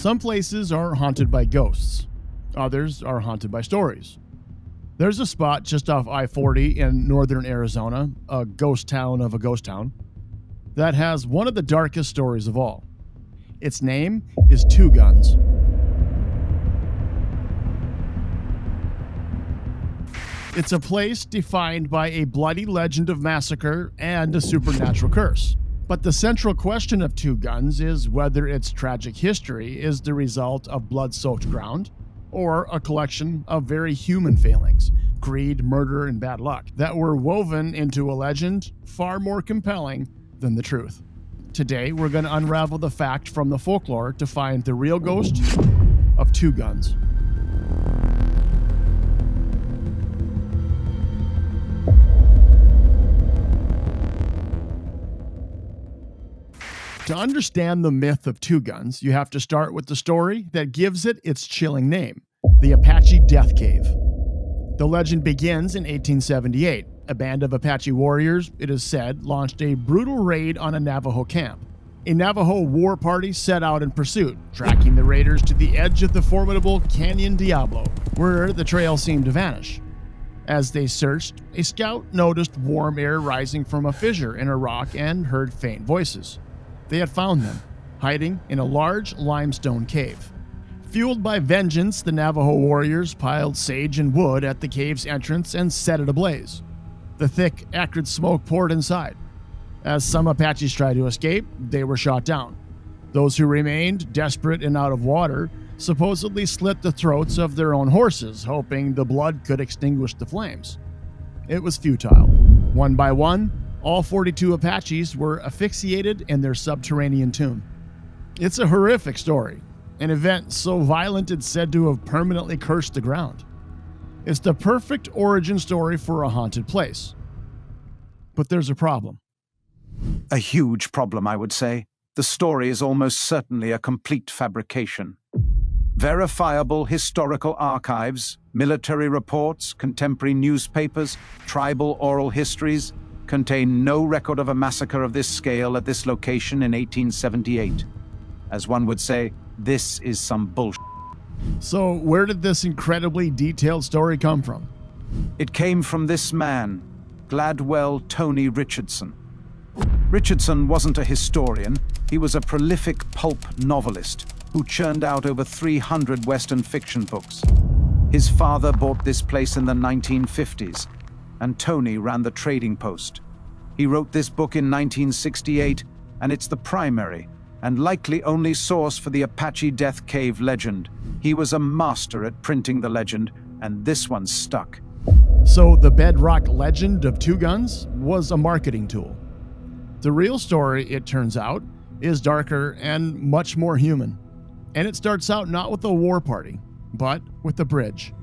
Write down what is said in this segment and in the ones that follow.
Some places are haunted by ghosts. Others are haunted by stories. There's a spot just off I-40 in northern Arizona, a ghost town of a ghost town, that has one of the darkest stories of all. Its name is Two Guns. It's a place defined by a bloody legend of massacre and a supernatural curse. But the central question of Two Guns is whether its tragic history is the result of blood-soaked ground or a collection of very human failings, greed, murder, and bad luck that were woven into a legend far more compelling than the truth. Today, we're going to unravel the fact from the folklore to find the real ghost of Two Guns. To understand the myth of Two Guns, you have to start with the story that gives it its chilling name, the Apache Death Cave. The legend begins in 1878. A band of Apache warriors, it is said, launched a brutal raid on a Navajo camp. A Navajo war party set out in pursuit, tracking the raiders to the edge of the formidable Canyon Diablo, where the trail seemed to vanish. As they searched, a scout noticed warm air rising from a fissure in a rock and heard faint voices. They had found them, hiding in a large limestone cave. Fueled by vengeance, the Navajo warriors piled sage and wood at the cave's entrance and set it ablaze. The thick, acrid smoke poured inside. As some Apaches tried to escape, they were shot down. Those who remained, desperate and out of water, supposedly slit the throats of their own horses, hoping the blood could extinguish the flames. It was futile. One by one, all 42 Apaches were asphyxiated in their subterranean tomb. It's a horrific story, an event so violent it's said to have permanently cursed the ground. It's the perfect origin story for a haunted place. But there's a problem. A huge problem, I would say. The story is almost certainly a complete fabrication. Verifiable historical archives, military reports, contemporary newspapers, tribal oral histories contain no record of a massacre of this scale at this location in 1878. As one would say, this is some bullshit. So where did this incredibly detailed story come from? It came from this man, Gladwell Tony Richardson. Richardson wasn't a historian, he was a prolific pulp novelist who churned out over 300 Western fiction books. His father bought this place in the 1950s, and Tony ran the trading post. He wrote this book in 1968, and it's the primary and likely only source for the Apache Death Cave legend. He was a master at printing the legend, and this one stuck. So the bedrock legend of Two Guns was a marketing tool. The real story, it turns out, is darker and much more human. And it starts out not with a war party, but with a bridge.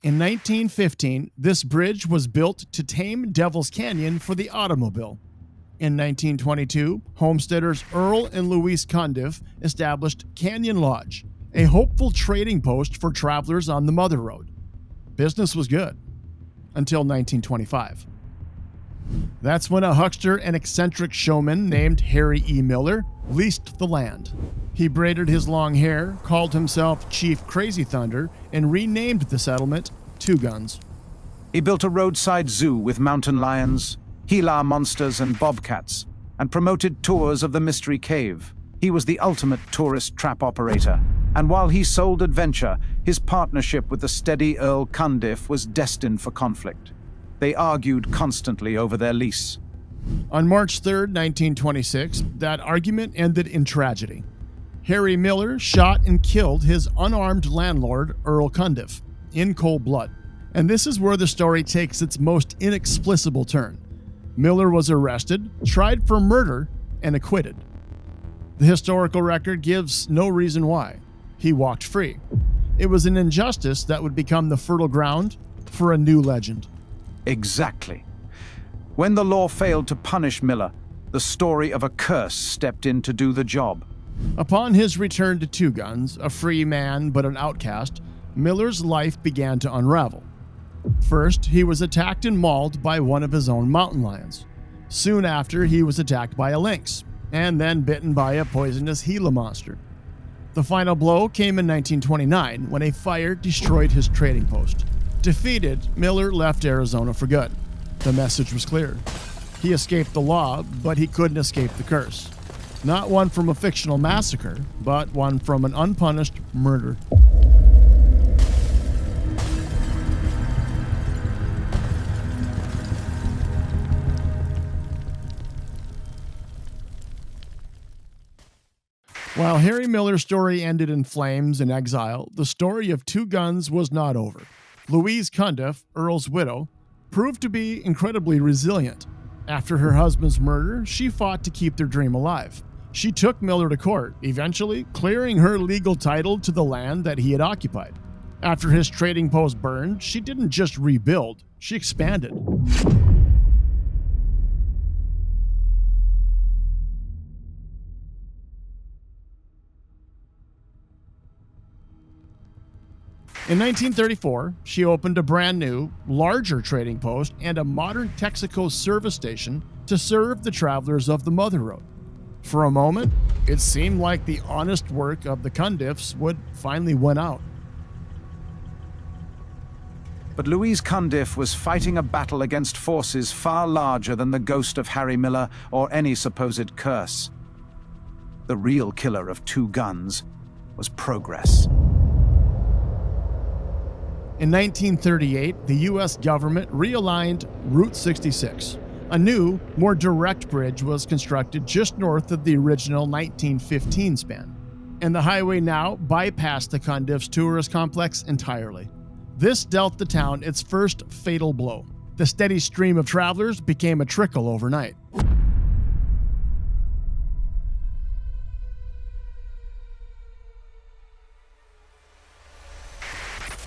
In 1915, this bridge was built to tame Devil's Canyon for the automobile. In 1922, homesteaders Earl and Louise Cundiff established Canyon Lodge, a hopeful trading post for travelers on the Mother Road. Business was good, until 1925. That's when a huckster and eccentric showman named Harry E. Miller leased the land. He braided his long hair, called himself Chief Crazy Thunder, and renamed the settlement Two Guns. He built a roadside zoo with mountain lions, Gila monsters, and bobcats, and promoted tours of the Mystery Cave. He was the ultimate tourist trap operator, and while he sold adventure, his partnership with the steady Earl Cundiff was destined for conflict. They argued constantly over their lease. On March 3, 1926, that argument ended in tragedy. Harry Miller shot and killed his unarmed landlord, Earl Cundiff, in cold blood. And this is where the story takes its most inexplicable turn. Miller was arrested, tried for murder, and acquitted. The historical record gives no reason why. He walked free. It was an injustice that would become the fertile ground for a new legend. Exactly. When the law failed to punish Miller, the story of a curse stepped in to do the job. Upon his return to Two Guns, a free man but an outcast, Miller's life began to unravel. First, he was attacked and mauled by one of his own mountain lions. Soon after, he was attacked by a lynx, and then bitten by a poisonous Gila monster. The final blow came in 1929 when a fire destroyed his trading post. Defeated, Miller left Arizona for good. The message was clear. He escaped the law, but he couldn't escape the curse. Not one from a fictional massacre, but one from an unpunished murder. While Harry Miller's story ended in flames and exile, the story of Two Guns was not over. Louise Cundiff, Earl's widow, proved to be incredibly resilient. After her husband's murder, she fought to keep their dream alive. She took Miller to court, eventually clearing her legal title to the land that he had occupied. After his trading post burned, she didn't just rebuild, she expanded. In 1934, she opened a brand new, larger trading post and a modern Texaco service station to serve the travelers of the Mother Road. For a moment, it seemed like the honest work of the Cundiffs would finally win out. But Louise Cundiff was fighting a battle against forces far larger than the ghost of Harry Miller or any supposed curse. The real killer of Two Guns was progress. In 1938, the U.S. government realigned Route 66. A new, more direct bridge was constructed just north of the original 1915 span, and the highway now bypassed the Cundiff's tourist complex entirely. This dealt the town its first fatal blow. The steady stream of travelers became a trickle overnight.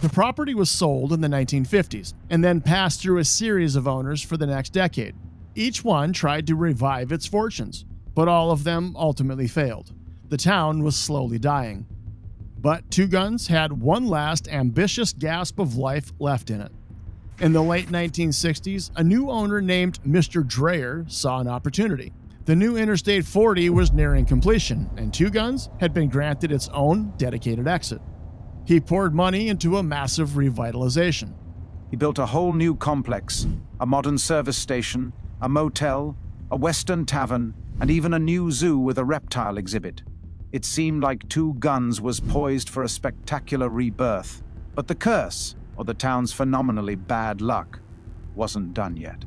The property was sold in the 1950s and then passed through a series of owners for the next decade. Each one tried to revive its fortunes, but all of them ultimately failed. The town was slowly dying. But Two Guns had one last ambitious gasp of life left in it. In the late 1960s, a new owner named Mr. Dreyer saw an opportunity. The new Interstate 40 was nearing completion, and Two Guns had been granted its own dedicated exit. He poured money into a massive revitalization. He built a whole new complex, a modern service station, a motel, a western tavern, and even a new zoo with a reptile exhibit. It seemed like Two Guns was poised for a spectacular rebirth. But the curse, or the town's phenomenally bad luck, wasn't done yet.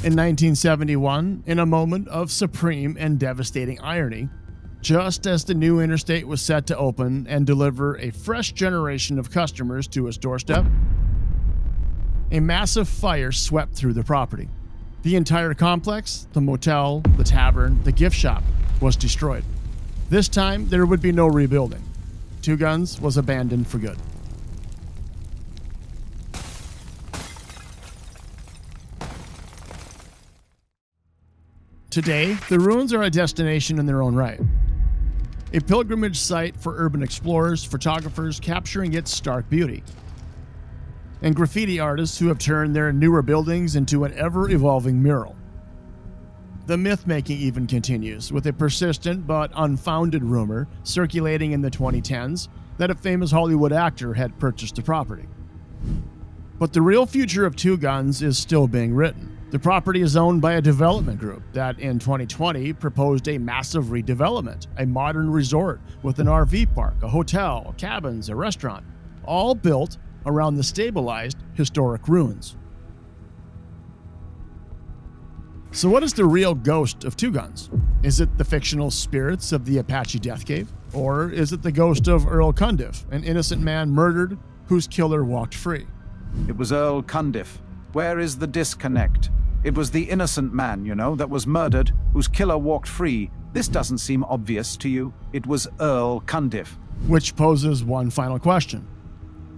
In 1971, in a moment of supreme and devastating irony, just as the new interstate was set to open and deliver a fresh generation of customers to its doorstep, a massive fire swept through the property. The entire complex, the motel, the tavern, the gift shop, was destroyed. This time, there would be no rebuilding. Two Guns was abandoned for good. Today, the ruins are a destination in their own right. A pilgrimage site for urban explorers, photographers capturing its stark beauty, and graffiti artists who have turned their newer buildings into an ever-evolving mural. The myth-making even continues, with a persistent but unfounded rumor circulating in the 2010s that a famous Hollywood actor had purchased the property. But the real future of Two Guns is still being written. The property is owned by a development group that in 2020 proposed a massive redevelopment, a modern resort with an RV park, a hotel, cabins, a restaurant, all built around the stabilized historic ruins. So what is the real ghost of Two Guns? Is it the fictional spirits of the Apache Death Cave? Or is it the ghost of Earl Cundiff, an innocent man murdered whose killer walked free? It was Earl Cundiff. Where is the disconnect? It was the innocent man, that was murdered, whose killer walked free. This doesn't seem obvious to you. It was Earl Cundiff. Which poses one final question.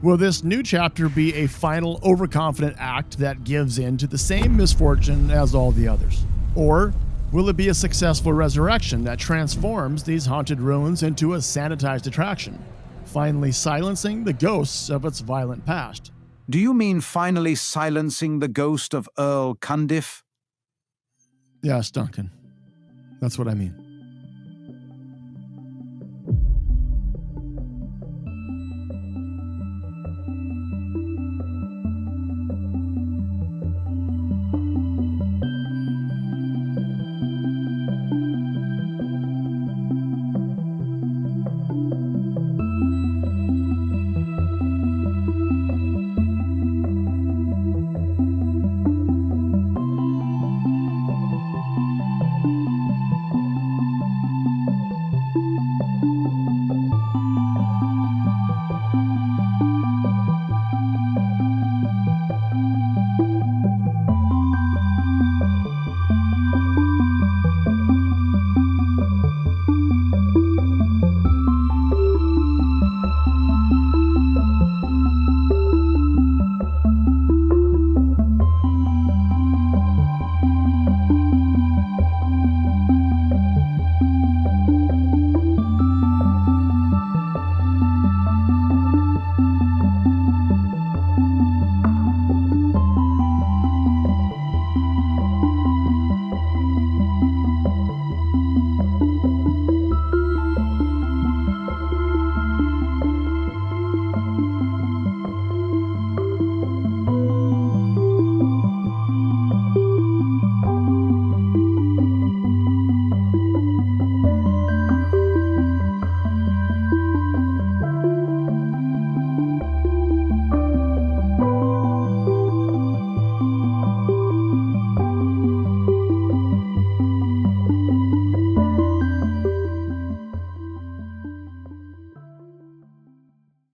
Will this new chapter be a final overconfident act that gives in to the same misfortune as all the others? Or Will it be a successful resurrection that transforms these haunted ruins into a sanitized attraction, finally silencing the ghosts of its violent past? Do you mean finally silencing the ghost of Earl Cundiff? Yes, Duncan. That's what I mean.